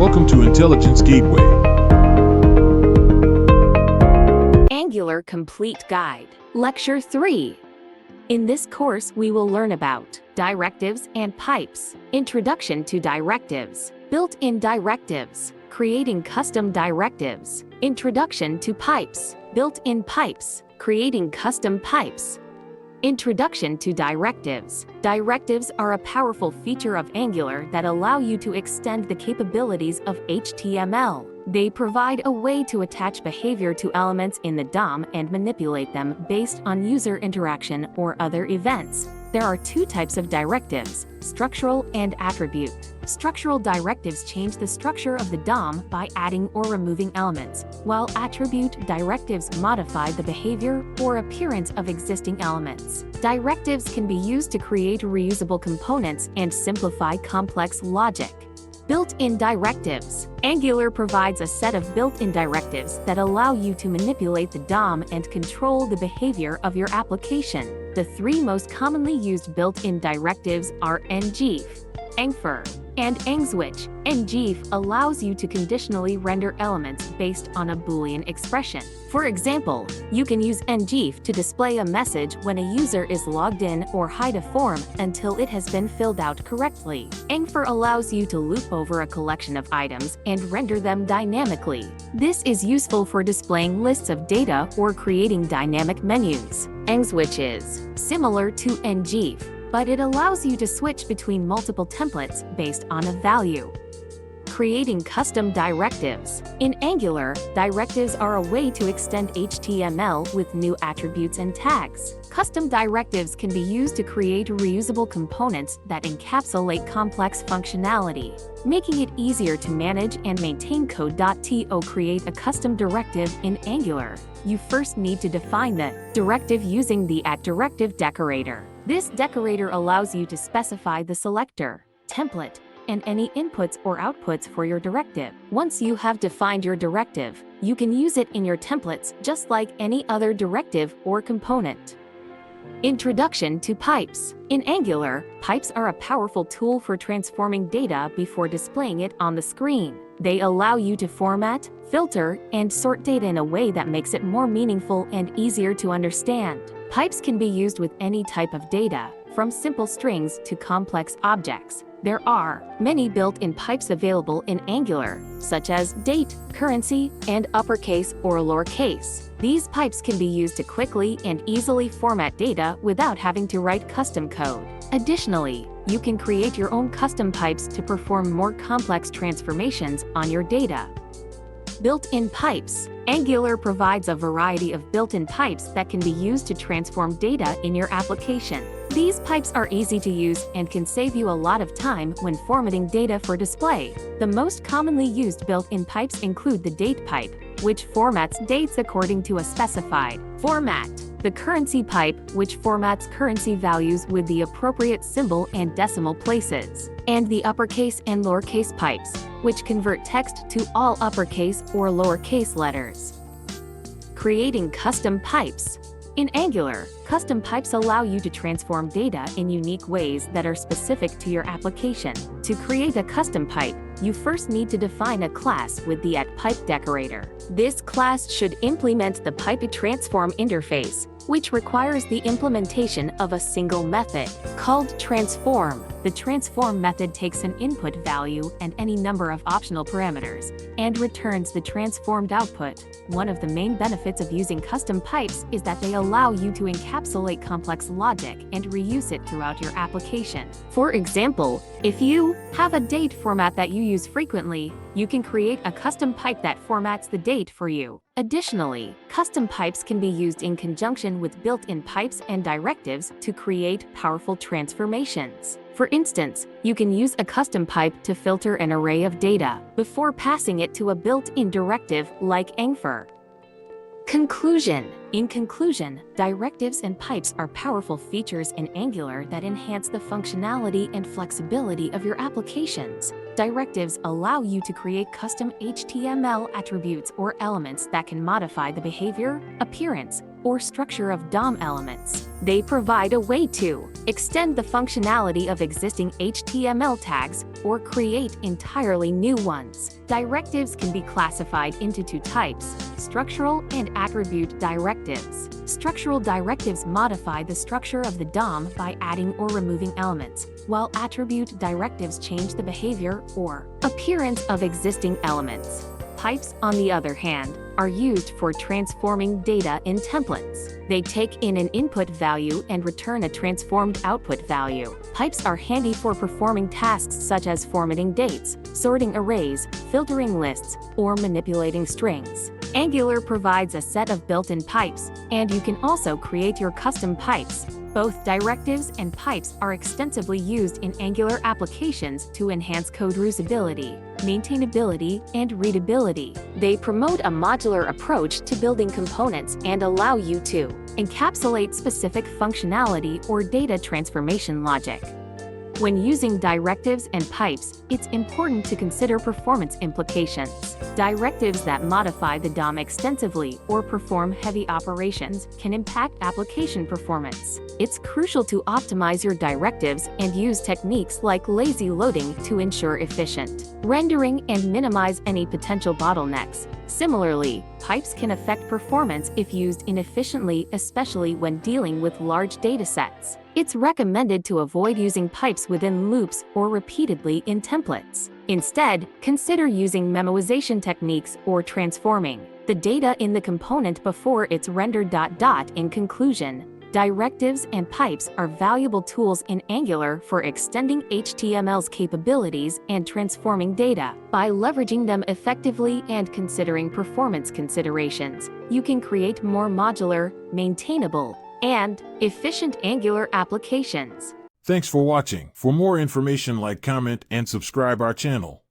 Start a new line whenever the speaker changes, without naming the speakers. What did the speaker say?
Welcome to Intelligence Gateway.
Angular Complete Guide. Lecture 3. In this course, we will learn about directives and pipes, introduction to directives, built-in directives, creating custom directives, introduction to pipes, built-in pipes, creating custom pipes. Introduction to directives. Directives are a powerful feature of Angular that allow you to extend the capabilities of HTML. They provide a way to attach behavior to elements in the DOM and manipulate them based on user interaction or other events. There are two types of directives, structural and attribute. Structural directives change the structure of the DOM by adding or removing elements, while attribute directives modify the behavior or appearance of existing elements. Directives can be used to create reusable components and simplify complex logic. Built-in directives. Angular provides a set of built-in directives that allow you to manipulate the DOM and control the behavior of your application. The three most commonly used built-in directives are ngif, angfer, and angswitch. Ngif allows you to conditionally render elements based on a Boolean expression. For example, you can use ngif to display a message when a user is logged in or hide a form until it has been filled out correctly. Angfer allows you to loop over a collection of items and render them dynamically. This is useful for displaying lists of data or creating dynamic menus. Angswitch is similar to ngif, but it allows you to switch between multiple templates based on a value. Creating custom directives. In Angular, directives are a way to extend HTML with new attributes and tags. Custom directives can be used to create reusable components that encapsulate complex functionality, making it easier to manage and maintain code. To create a custom directive in Angular, you first need to define the directive using the @directive decorator. This decorator allows you to specify the selector, template, and any inputs or outputs for your directive. Once you have defined your directive, you can use it in your templates just like any other directive or component. Introduction to pipes. In Angular, pipes are a powerful tool for transforming data before displaying it on the screen. They allow you to format, filter, and sort data in a way that makes it more meaningful and easier to understand. Pipes can be used with any type of data, from simple strings to complex objects. There are many built-in pipes available in Angular, such as date, currency, and uppercase or lowercase. These pipes can be used to quickly and easily format data without having to write custom code. Additionally, you can create your own custom pipes to perform more complex transformations on your data. Built-in pipes. Angular provides a variety of built-in pipes that can be used to transform data in your application. These pipes are easy to use and can save you a lot of time when formatting data for display. The most commonly used built-in pipes include the date pipe, which formats dates according to a specified format, the currency pipe, which formats currency values with the appropriate symbol and decimal places, and the uppercase and lowercase pipes, which convert text to all uppercase or lowercase letters. Creating custom pipes. In Angular, custom pipes allow you to transform data in unique ways that are specific to your application. To create a custom pipe, you first need to define a class with the @pipe decorator. This class should implement the pipe transform interface, which requires the implementation of a single method called transform. The transform method takes an input value and any number of optional parameters and returns the transformed output. One of the main benefits of using custom pipes is that they allow you to encapsulate complex logic and reuse it throughout your application. For example, if you have a date format that you use frequently, you can create a custom pipe that formats the date for you. Additionally, custom pipes can be used in conjunction with built-in pipes and directives to create powerful transformations. For instance, you can use a custom pipe to filter an array of data before passing it to a built-in directive like angfer. Conclusion. In conclusion, directives and pipes are powerful features in Angular that enhance the functionality and flexibility of your applications. Directives allow you to create custom HTML attributes or elements that can modify the behavior, appearance, or structure of DOM elements. They provide a way to extend the functionality of existing HTML tags or create entirely new ones. Directives can be classified into two types: structural and attribute directives. Structural directives modify the structure of the DOM by adding or removing elements, while attribute directives change the behavior or appearance of existing elements. Pipes, on the other hand, are used for transforming data in templates. They take in an input value and return a transformed output value. Pipes are handy for performing tasks such as formatting dates, sorting arrays, filtering lists, or manipulating strings. Angular provides a set of built-in pipes, and you can also create your custom pipes. Both directives and pipes are extensively used in Angular applications to enhance code reusability, maintainability, and readability. They promote a modular approach to building components and allow you to encapsulate specific functionality or data transformation logic. When using directives and pipes, it's important to consider performance implications. Directives that modify the DOM extensively or perform heavy operations can impact application performance. It's crucial to optimize your directives and use techniques like lazy loading to ensure efficient rendering and minimize any potential bottlenecks. Similarly, pipes can affect performance if used inefficiently, especially when dealing with large datasets. It's recommended to avoid using pipes within loops or repeatedly in templates. Instead, consider using memoization techniques or transforming the data in the component before it's rendered. In conclusion, directives and pipes are valuable tools in Angular for extending HTML's capabilities and transforming data. By leveraging them effectively and considering performance considerations, you can create more modular, maintainable, and efficient Angular applications.
Thanks for watching. For more information, like, comment, and subscribe our channel.